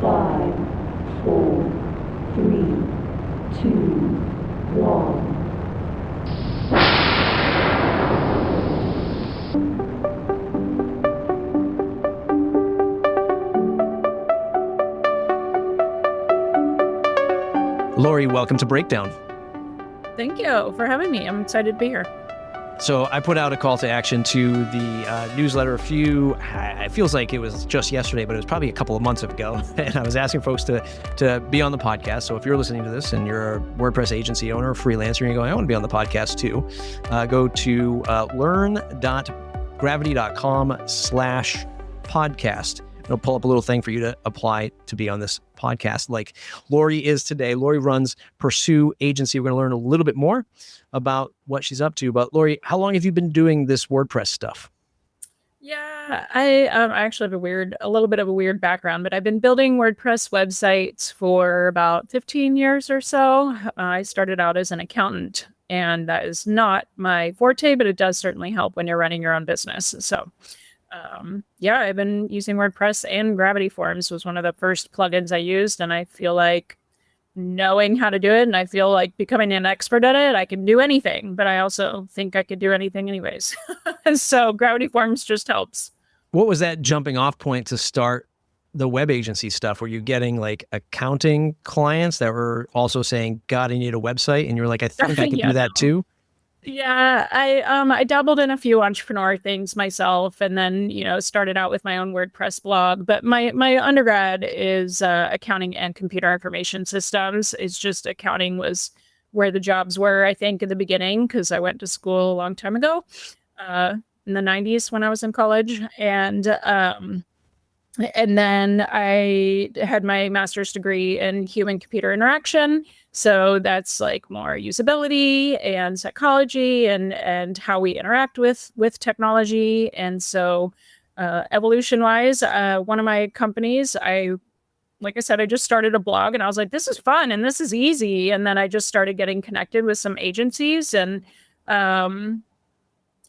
5, 4, 3, 2, 1. Laurie, welcome to Breakdown. Thank you for having me. I'm excited to be here. So I put out a call to action to the newsletter it feels like it was just yesterday, but it was probably a couple of months ago. And I was asking folks to be on the podcast. So if you're listening to this and you're a WordPress agency owner or freelancer, and you're going, I want to be on the podcast too, go to learn.gravity.com/podcast. It'll pull up a little thing for you to apply to be on this podcast like Laurie is today. Laurie runs Pursue Agency. We're going to learn a little bit more about what she's up to. But Laurie, how long have you been doing this WordPress stuff? Yeah, I actually have a little bit of a weird background, but I've been building WordPress websites for about 15 years or so. I started out as an accountant, and that is not my forte, but it does certainly help when you're running your own business. So I've been using WordPress, and Gravity Forms was one of the first plugins I used. And I feel like knowing how to do it, and I feel like becoming an expert at it, I can do anything, but I also think I could do anything anyways. So Gravity Forms just helps. What was that jumping off point to start the web agency stuff? Were you getting like accounting clients that were also saying, God, I need a website? And you're like, I think I could do that too. Yeah, I dabbled in a few entrepreneur things myself, and then, started out with my own WordPress blog. But my undergrad is accounting and computer information systems. It's just accounting was where the jobs were, I think, in the beginning, because I went to school a long time ago, in the 90s when I was in college. And then I had my master's degree in human computer interaction. So that's like more usability and psychology and how we interact with technology. And so evolution wise, one of my companies, like I said, I just started a blog, and I was like, this is fun and this is easy. And then I just started getting connected with some agencies, and I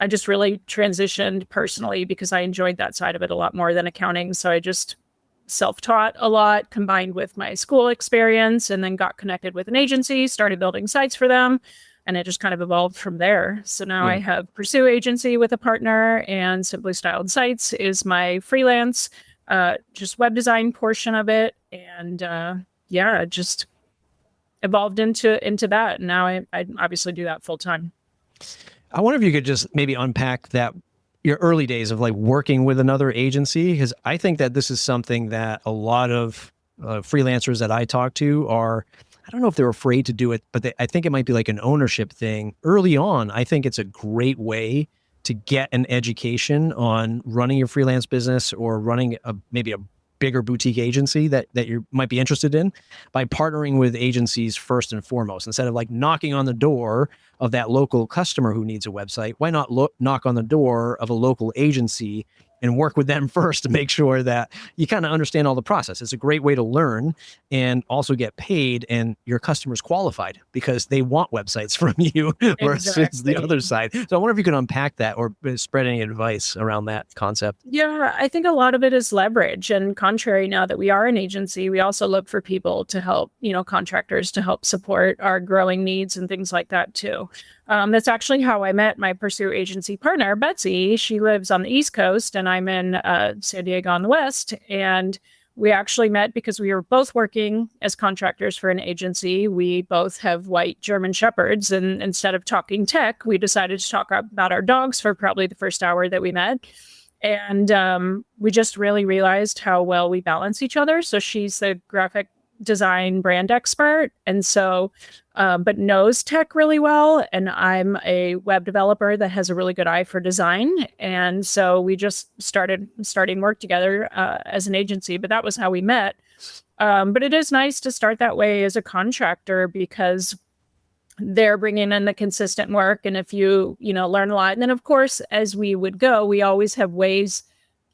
just really transitioned personally because I enjoyed that side of it a lot more than accounting. So I just self-taught a lot combined with my school experience, and then got connected with an agency, started building sites for them, and it just kind of evolved from there. So now I have Pursue Agency with a partner, and Simply Styled Sites is my freelance, just web design portion of it. And it just evolved into that. And now I obviously do that full time. I wonder if you could just maybe unpack your early days of like working with another agency, because I think that this is something that a lot of freelancers that I talk to I don't know if they're afraid to do it, but I think it might be like an ownership thing. Early on, I think it's a great way to get an education on running your freelance business or running maybe a bigger boutique agency that you might be interested in, by partnering with agencies first and foremost. Instead of like knocking on the door of that local customer who needs a website, why not knock on the door of a local agency and work with them first to make sure that you kind of understand all the process. It's a great way to learn and also get paid, and your customers qualified because they want websites from you versus the other side. So I wonder if you can unpack that or spread any advice around that concept. Yeah, I think a lot of it is leverage. And contrary, now that we are an agency, we also look for people to help, contractors to help support our growing needs and things like that too. That's actually how I met my Pursue Agency partner, Betsy. She lives on the East Coast, and I'm in San Diego on the West. And we actually met because we were both working as contractors for an agency. We both have white German Shepherds, and instead of talking tech, we decided to talk about our dogs for probably the first hour that we met. And we just really realized how well we balance each other. So she's the graphic design brand expert, and so but knows tech really well, and I'm a web developer that has a really good eye for design. And so we just starting work together as an agency, but that was how we met. But it is nice to start that way as a contractor, because they're bringing in the consistent work, and if you learn a lot. And then of course, as we would go, we always have ways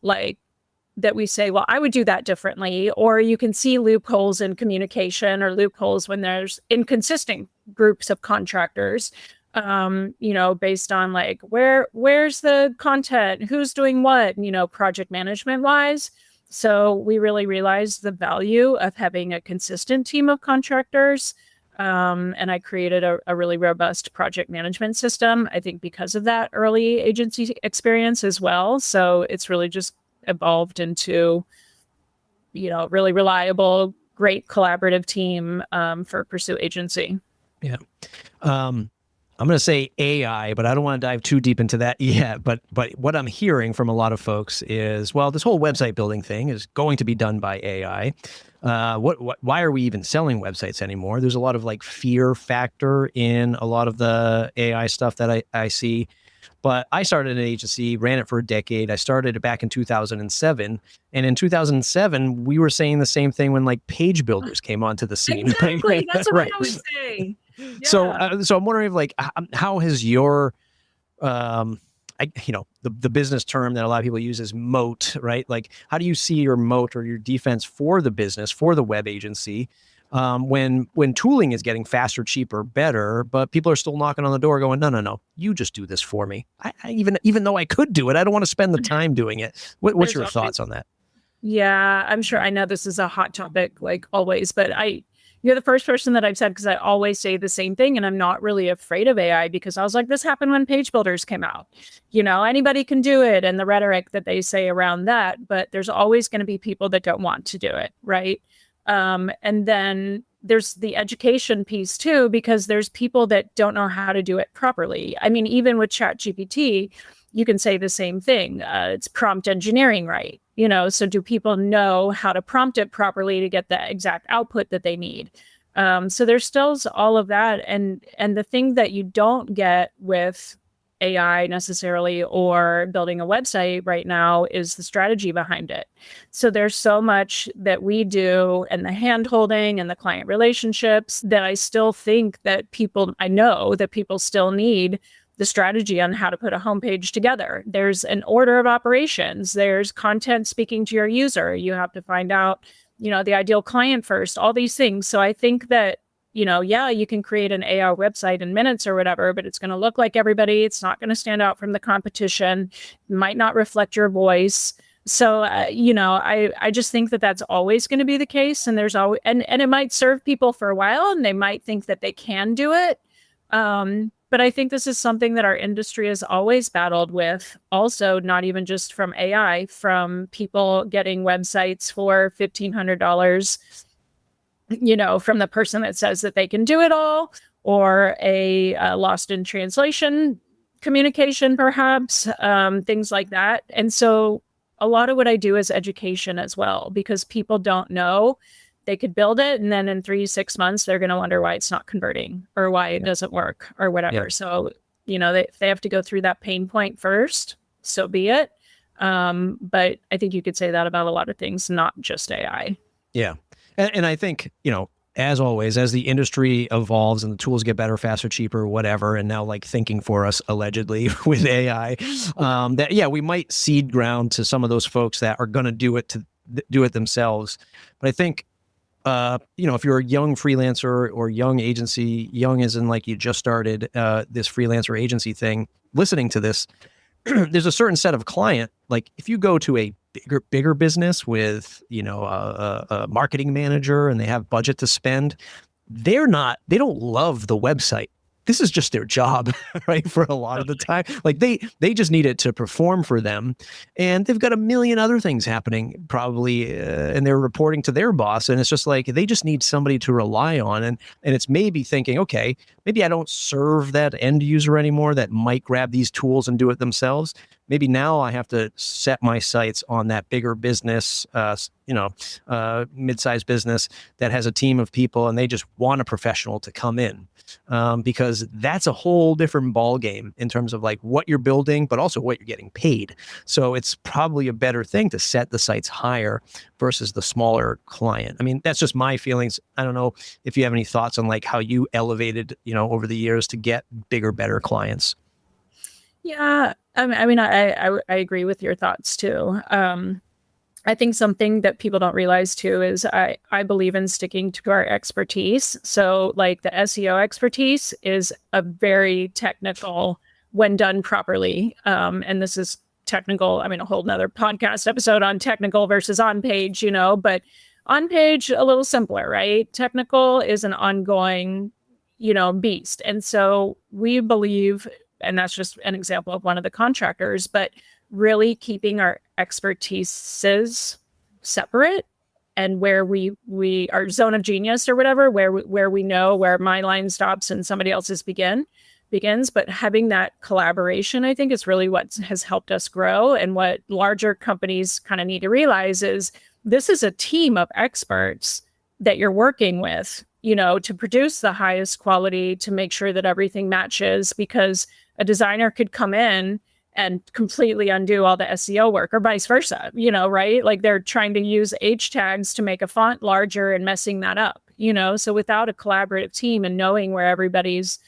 like that we say, well, I would do that differently. Or you can see loopholes in communication, or loopholes when there's inconsistent groups of contractors, based on like, where's the content, who's doing what, project management wise. So we really realized the value of having a consistent team of contractors. And I created a really robust project management system, I think because of that early agency experience as well. So it's really just evolved into, really reliable, great collaborative team for Pursue Agency. Yeah. I'm going to say AI, but I don't want to dive too deep into that yet. But what I'm hearing from a lot of folks is, well, this whole website building thing is going to be done by AI. Why are we even selling websites anymore? There's a lot of like fear factor in a lot of the AI stuff that I see. But I started an agency, ran it for a decade. I started it back in 2007. And in 2007, we were saying the same thing when like page builders came onto the scene. Exactly. That's what Right. I was saying. Yeah. So I'm wondering if like, how has your, the business term that a lot of people use is moat, right? Like, how do you see your moat or your defense for the business, for the web agency, when tooling is getting faster, cheaper, better, but people are still knocking on the door going, no, you just do this for me. I even though I could do it, I don't want to spend the time doing it. What's your thoughts on that? Yeah, I'm sure. I know this is a hot topic like always, but you're the first person that I've said, because I always say the same thing, and I'm not really afraid of AI because I was like, this happened when page builders came out. Anybody can do it, and the rhetoric that they say around that, but there's always going to be people that don't want to do it, right? And then there's the education piece too, because there's people that don't know how to do it properly. I mean, even with ChatGPT, you can say the same thing. It's prompt engineering, right? So do people know how to prompt it properly to get the exact output that they need? So there's still all of that. And the thing that you don't get with AI necessarily or building a website right now is the strategy behind it. So there's so much that we do and the hand holding and the client relationships that I still think that I know that people still need the strategy on how to put a homepage together. There's an order of operations. There's content speaking to your user. You have to find out, the ideal client first, all these things. So I think that, you can create an AI website in minutes or whatever, but it's going to look like everybody. It's not going to stand out from the competition. It might not reflect your voice. So, I just think that that's always going to be the case. And there's always, and it might serve people for a while and they might think that they can do it. But I think this is something that our industry has always battled with. Also, not even just from AI, from people getting websites for $1,500, from the person that says that they can do it all, or a lost in translation communication, perhaps, things like that. And so a lot of what I do is education as well, because people don't know. They could build it, and then in 3-6 months, they're going to wonder why it's not converting or why it doesn't work or whatever. Yeah. So, they have to go through that pain point first, so be it. But I think you could say that about a lot of things, not just AI. Yeah. And I think, as always, as the industry evolves and the tools get better, faster, cheaper, whatever, and now like thinking for us allegedly with AI, we might cede ground to some of those folks that are going to do it themselves. But I think, if you're a young freelancer or young agency, young as in like you just started this freelancer agency thing, listening to this, there's a certain set of client. Like if you go to a bigger business with, a marketing manager and they have budget to spend, they don't love the website. This is just their job, right? For a lot of the time, like they just need it to perform for them, and they've got a million other things happening probably, and they're reporting to their boss, and it's just like they just need somebody to rely on, and it's maybe thinking, okay, maybe I don't serve that end user anymore that might grab these tools and do it themselves. Maybe now I have to set my sights on that bigger business, mid-sized business that has a team of people and they just want a professional to come in, because that's a whole different ball game in terms of like what you're building, but also what you're getting paid. So it's probably a better thing to set the sights higher versus the smaller client. I mean, that's just my feelings. I don't know if you have any thoughts on like how you elevated, over the years to get bigger, better clients. Yeah, I agree with your thoughts too. I think something that people don't realize too is I believe in sticking to our expertise. So like the SEO expertise is a very technical when done properly. And this is technical, I mean, a whole nother podcast episode on technical versus on page, but on page, a little simpler, right? Technical is an ongoing, beast. And so we believe, and that's just an example of one of the contractors, but really keeping our expertises separate, and where we our zone of genius or whatever, where we know where my line stops and somebody else's begins, but having that collaboration, I think, is really what has helped us grow. And what larger companies kind of need to realize is this is a team of experts that you're working with, to produce the highest quality, to make sure that everything matches, because a designer could come in and completely undo all the SEO work, or vice versa, right? Like they're trying to use H tags to make a font larger and messing that up, so without a collaborative team and knowing where everybody's,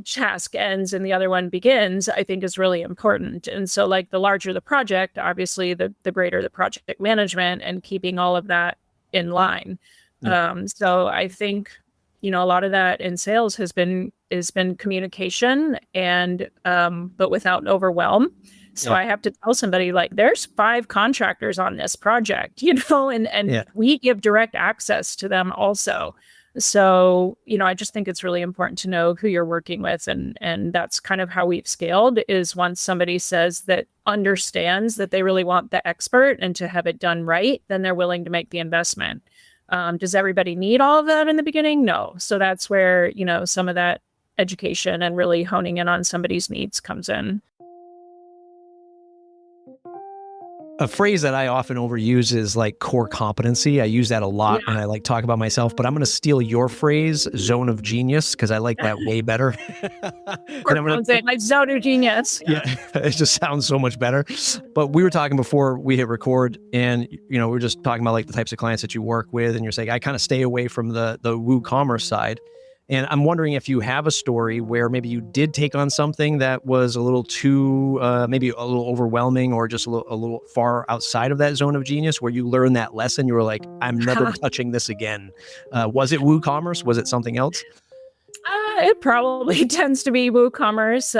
task ends and the other one begins, I think is really important. And so like the larger the project, obviously the greater the project management and keeping all of that in line. So I think, a lot of that in sales has been communication and, but without overwhelm. So I have to tell somebody like, there's 5 contractors on this project, and we give direct access to them also. So, I just think it's really important to know who you're working with. And that's kind of how we've scaled, is once somebody says that understands that they really want the expert and to have it done right, then they're willing to make the investment. Does everybody need all of that in the beginning? No. So that's where, some of that education and really honing in on somebody's needs comes in. A phrase that I often overuse is like core competency. I use that a lot when I like talk about myself, but I'm going to steal your phrase, zone of genius, because I like that way better. My zone of genius. Yeah, it just sounds so much better. But we were talking before we hit record, and we were just talking about like the types of clients that you work with, and you're saying I kind of stay away from the WooCommerce side. And I'm wondering if you have a story where maybe you did take on something that was a little too, maybe a little overwhelming, or just a little far outside of that zone of genius, where you learned that lesson. You were like, I'm never touching this again. Was it WooCommerce? Was it something else? It probably tends to be WooCommerce.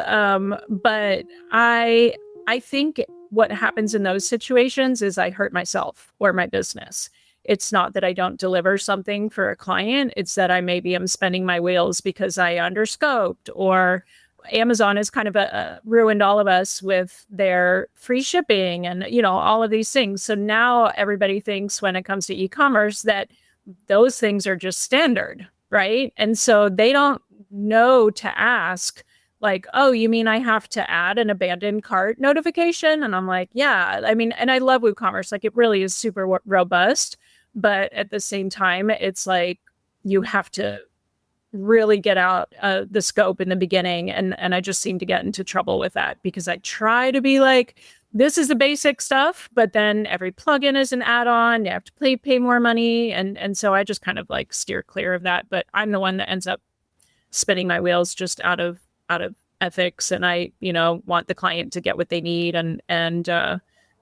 But I think what happens in those situations is I hurt myself or my business. It's not that I don't deliver something for a client. It's that I maybe am spinning my wheels because I underscoped, or Amazon has kind of ruined all of us with their free shipping and, all of these things. So now everybody thinks when it comes to e-commerce that those things are just standard, right? And so they don't know to ask like, oh, you mean I have to add an abandoned cart notification? And I'm like, yeah, I mean, and I love WooCommerce. Like it really is super robust. But at the same time, it's like you have to really get out the scope in the beginning. And I just seem to get into trouble with that because I try to be like, this is the basic stuff, but then every plugin is an add-on. You have to pay more money. And so I just kind of like steer clear of that. But I'm the one that ends up spinning my wheels just out of ethics. And I, want the client to get what they need. And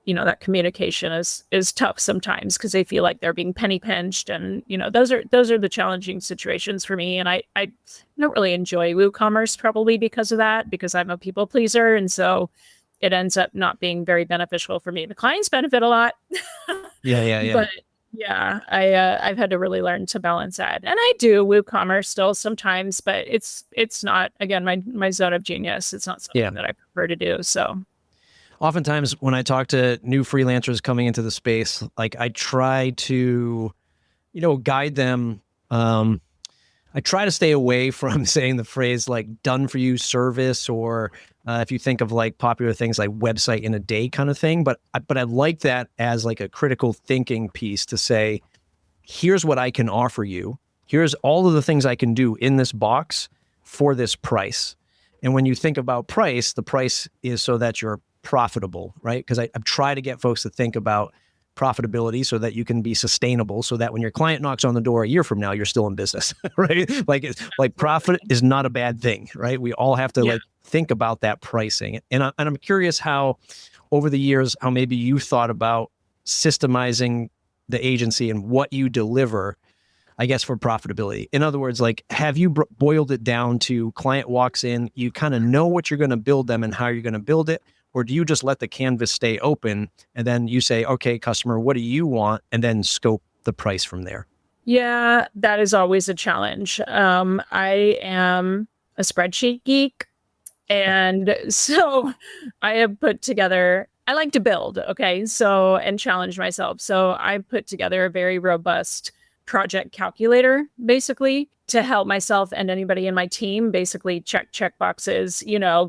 that communication is tough sometimes because they feel like they're being penny pinched. And, those are the challenging situations for me. And I don't really enjoy WooCommerce probably because of that, because I'm a people pleaser. And so it ends up not being very beneficial for me. The clients benefit a lot. Yeah. But yeah, I've had to really learn to balance that. And I do WooCommerce still sometimes, but it's not, again, my zone of genius. It's not something that I prefer to do. So oftentimes when I talk to new freelancers coming into the space, like I try to, guide them. I try to stay away from saying the phrase like done for you service, or if you think of like popular things like website in a day kind of thing. But I like that as like a critical thinking piece to say, here's what I can offer you. Here's all of the things I can do in this box for this price. And when you think about price, the price is so that you're profitable, right? Because I try to get folks to think about profitability so that you can be sustainable, so that when your client knocks on the door a year from now, you're still in business, right? Like profit is not a bad thing, right? We all have to like think about that pricing. And I'm curious how over the years, how maybe you thought about systemizing the agency and what you deliver, I guess, for profitability. In other words, like, have you boiled it down to client walks in, you kind of know what you're going to build them and how you're going to build it? Or do you just let the canvas stay open and then you say, okay, customer, what do you want? And then scope the price from there? Yeah, that is always a challenge. I am a spreadsheet geek. And so I have put together, I like to build, okay, so, and challenge myself. So I put together a very robust project calculator, basically, to help myself and anybody in my team basically check boxes,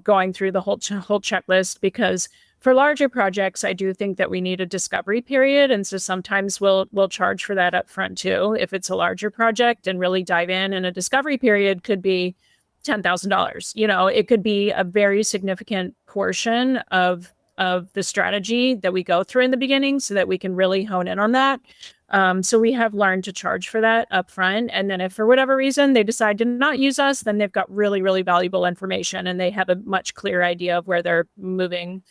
going through the whole checklist. Because for larger projects, I do think that we need a discovery period. And so sometimes we'll charge for that up front too, if it's a larger project, and really dive in. And a discovery period could be $10,000. It could be a very significant portion of the strategy that we go through in the beginning, so that we can really hone in on that. So we have learned to charge for that up front. And then if for whatever reason they decide to not use us, then they've got really, really valuable information, and they have a much clearer idea of where they're moving,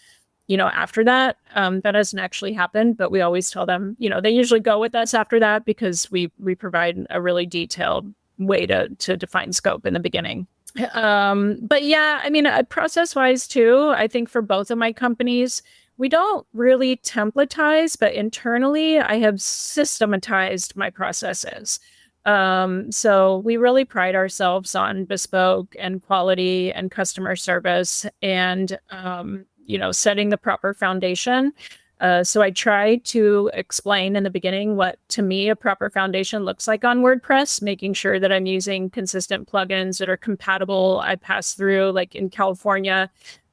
after that. That hasn't actually happened, but we always tell them, they usually go with us after that, because we provide a really detailed way to define scope in the beginning. But yeah, I mean, process wise too, I think for both of my companies, we don't really templatize, but internally I have systematized my processes. So we really pride ourselves on bespoke and quality and customer service, and, setting the proper foundation. So I try to explain in the beginning what, to me, a proper foundation looks like on WordPress, making sure that I'm using consistent plugins that are compatible. I pass through, like in California,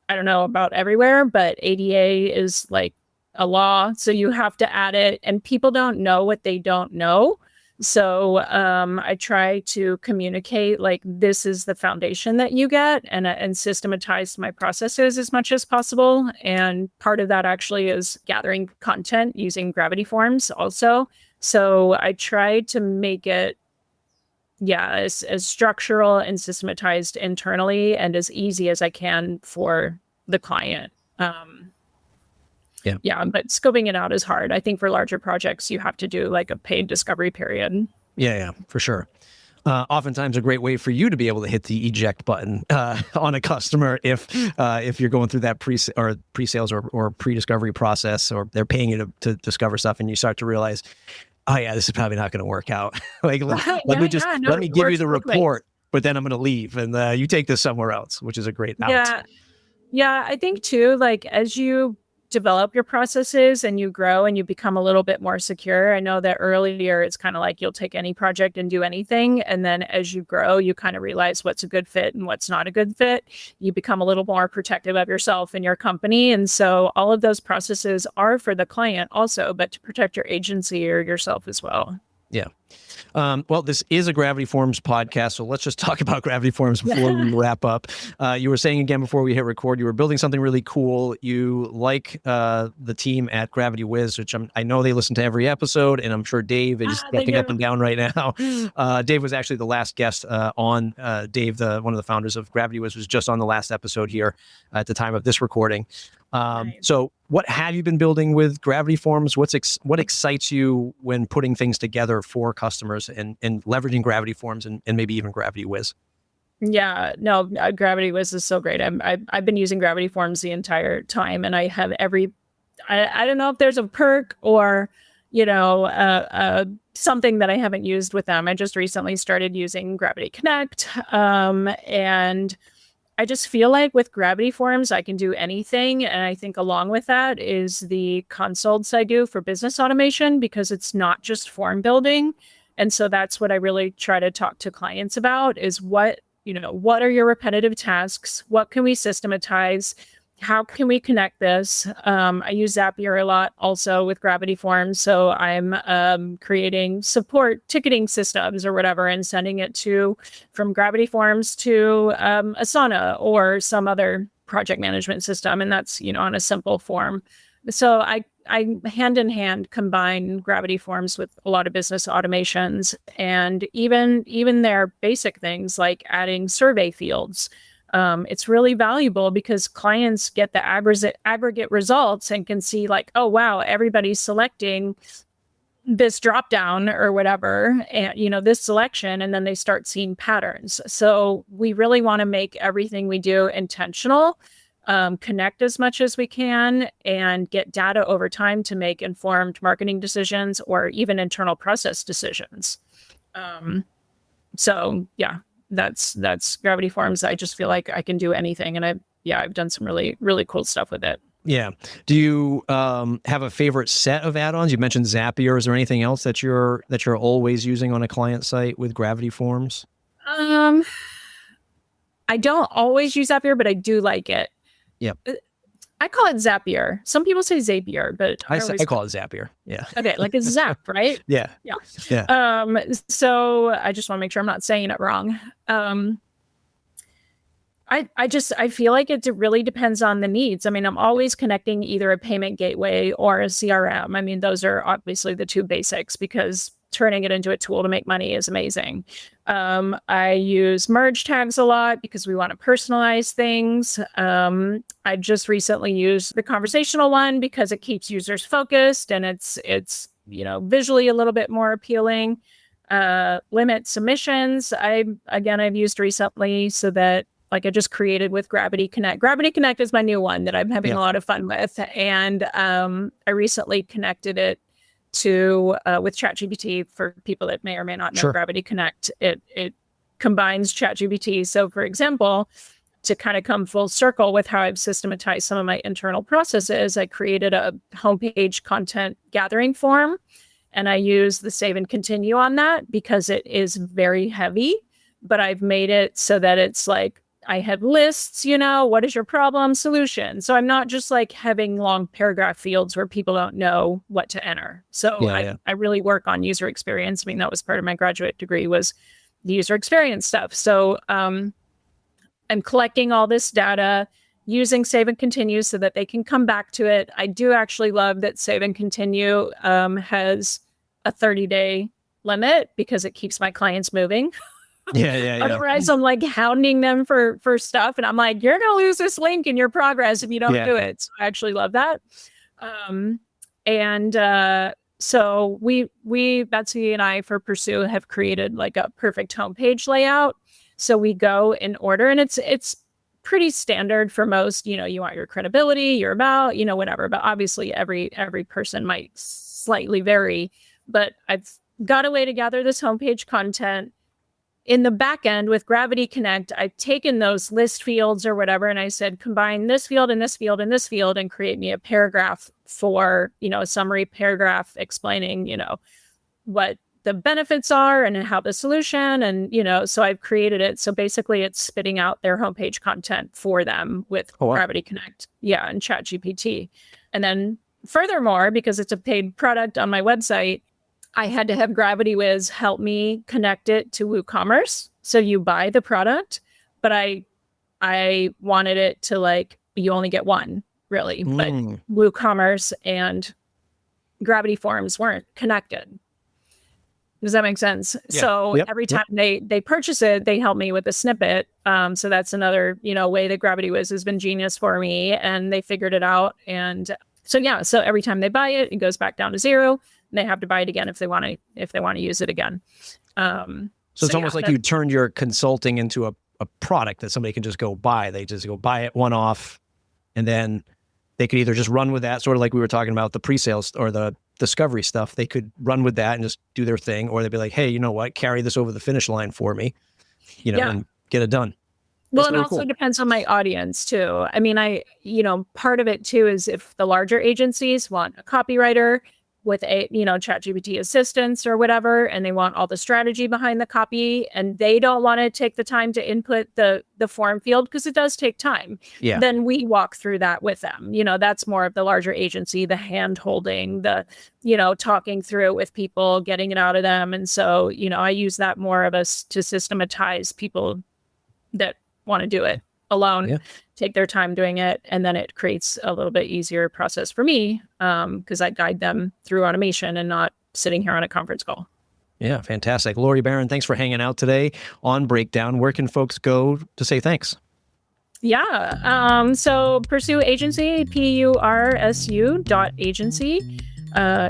I don't know about everywhere, but ADA is like a law. So you have to add it, and people don't know what they don't know. So I try to communicate, like, this is the foundation that you get, and systematize my processes as much as possible. And part of that actually is gathering content using Gravity Forms also. So I try to make it, as structural and systematized internally, and as easy as I can for the client. But scoping it out is hard. I think for larger projects, you have to do like a paid discovery period. Yeah, for sure. Oftentimes a great way for you to be able to hit the eject button on a customer if you're going through that pre-sales or pre-discovery process, or they're paying you to discover stuff, and you start to realize, oh yeah, this is probably not going to work out. Like, let me give you the report, but then I'm going to leave, and you take this somewhere else, which is a great out. Yeah, I think too, like, as you develop your processes and you grow and you become a little bit more secure. I know that earlier it's kind of like you'll take any project and do anything. And then as you grow, you kind of realize what's a good fit and what's not a good fit. You become a little more protective of yourself and your company. And so all of those processes are for the client also, but to protect your agency or yourself as well. Yeah. Well, this is a Gravity Forms podcast, so let's just talk about Gravity Forms before we wrap up. You were saying again before we hit record, you were building something really cool. You like the team at Gravity Wiz, which I know they listen to every episode, and I'm sure Dave is jumping up and down right now. Dave was actually the last guest on. Dave, one of the founders of Gravity Wiz, was just on the last episode here at the time of this recording. So what have you been building with Gravity Forms? What excites you when putting things together for customers and leveraging Gravity Forms and maybe even Gravity Wiz? Yeah, no, Gravity Wiz is so great. I've been using Gravity Forms the entire time, and I have I don't know if there's a perk or, something that I haven't used with them. I just recently started using Gravity Connect, and I just feel like with Gravity Forms, I can do anything. And I think along with that is the consults I do for business automation, because it's not just form building. And so that's what I really try to talk to clients about is what are your repetitive tasks? What can we systematize? How can we connect this? I use Zapier a lot also with Gravity Forms. So I'm creating support ticketing systems or whatever and sending it from Gravity Forms to Asana or some other project management system. And that's, on a simple form. So I hand in hand combine Gravity Forms with a lot of business automations, and even their basic things like adding survey fields. It's really valuable because clients get the aggregate results and can see like, oh, wow, everybody's selecting this drop down or whatever, and, this selection, and then they start seeing patterns. So we really want to make everything we do intentional. connect as much as we can, and get data over time to make informed marketing decisions or even internal process decisions. So yeah, that's Gravity Forms. I just feel like I can do anything, and I've done some really, really cool stuff with it. Yeah. Do you have a favorite set of add-ons? You mentioned Zapier. Is there anything else that you're always using on a client site with Gravity Forms? I don't always use Zapier, but I do like it. Yep. I call it Zapier. Some people say Zapier, but I call it Zapier. Yeah. Okay, like it's Zap, right? Yeah. So I just want to make sure I'm not saying it wrong. I feel like it really depends on the needs. I mean, I'm always connecting either a payment gateway or a CRM. I mean, those are obviously the two basics, because turning it into a tool to make money is amazing. I use merge tags a lot because we want to personalize things. I just recently used the conversational one because it keeps users focused, and it's visually a little bit more appealing. Limit submissions, I've used recently, so that I just created with Gravity Connect. Gravity Connect is my new one that I'm having a lot of fun with. And I recently connected it to with ChatGPT. For people that may or may not know, Gravity Connect, it combines ChatGPT. So for example, to kind of come full circle with how I've systematized some of my internal processes, I created a homepage content gathering form, and I use the save and continue on that because it is very heavy, but I've made it so that it's like, I have lists, what is your problem, solution. So I'm not just like having long paragraph fields where people don't know what to enter. So I really work on user experience. I mean, that was part of my graduate degree, was the user experience stuff. So I'm collecting all this data, using save and continue so that they can come back to it. I do actually love that save and continue has a 30-day limit because it keeps my clients moving. Yeah. Otherwise, I'm like hounding them for stuff, and I'm like, you're gonna lose this link in your progress if you don't do it. So I actually love that. So we Betsy and I for Pursue have created like a perfect homepage layout. So we go in order, and it's pretty standard for most. You want your credibility, your about, whatever. But obviously, every person might slightly vary. But I've got a way to gather this homepage content. In the back end with Gravity Connect, I've taken those list fields or whatever, and I said, combine this field and this field and this field and create me a paragraph for, a summary paragraph explaining, what the benefits are and how the solution. And, so I've created it. So basically it's spitting out their homepage content for them with Gravity Connect. Yeah. And ChatGPT. And then furthermore, because it's a paid product on my website, I had to have Gravity Wiz help me connect it to WooCommerce. So you buy the product, but I wanted it to you only get one, really. But WooCommerce and Gravity Forms weren't connected. Does that make sense? Yeah. So every time they purchase it, they help me with a snippet. So that's another, way that Gravity Wiz has been genius for me, and they figured it out. And so every time they buy it, it goes back down to zero. They have to buy it again if they want to use it again. So it's almost like you turned your consulting into a product that somebody can just go buy. They just go buy it one off, and then they could either just run with that, sort of like we were talking about the pre-sales or the discovery stuff. They could run with that and just do their thing, or they'd be like, hey, you know what? Carry this over the finish line for me, and get it done. Well, it also depends on my audience too. I mean, part of it too is if the larger agencies want a copywriter with a, ChatGPT assistance or whatever, and they want all the strategy behind the copy, and they don't want to take the time to input the form field because it does take time. Yeah. Then we walk through that with them. That's more of the larger agency, the hand holding, the, talking through it with people, getting it out of them. And so, I use that more of us to systematize people that want to do it alone, take their time doing it, and then it creates a little bit easier process for me because I guide them through automation and not sitting here on a conference call. Yeah, fantastic. Laurie Barron, thanks for hanging out today on Breakdown. Where can folks go to say thanks? Yeah, so Pursue Agency, PURSU.agency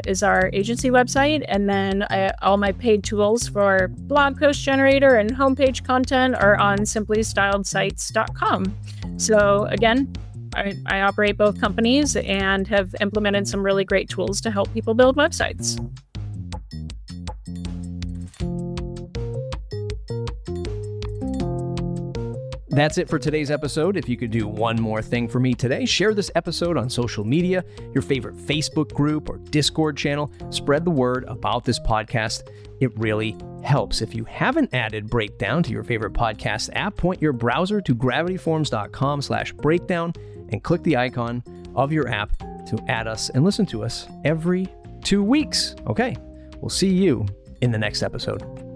is our agency website. And then all my paid tools for blog post generator and homepage content are on simplystyledsites.com. So again, I operate both companies and have implemented some really great tools to help people build websites. That's it for today's episode. If you could do one more thing for me today, share this episode on social media, your favorite Facebook group or Discord channel. Spread the word about this podcast. It really helps. If you haven't added Breakdown to your favorite podcast app, point your browser to gravityforms.com/breakdown and click the icon of your app to add us and listen to us every 2 weeks. Okay, we'll see you in the next episode.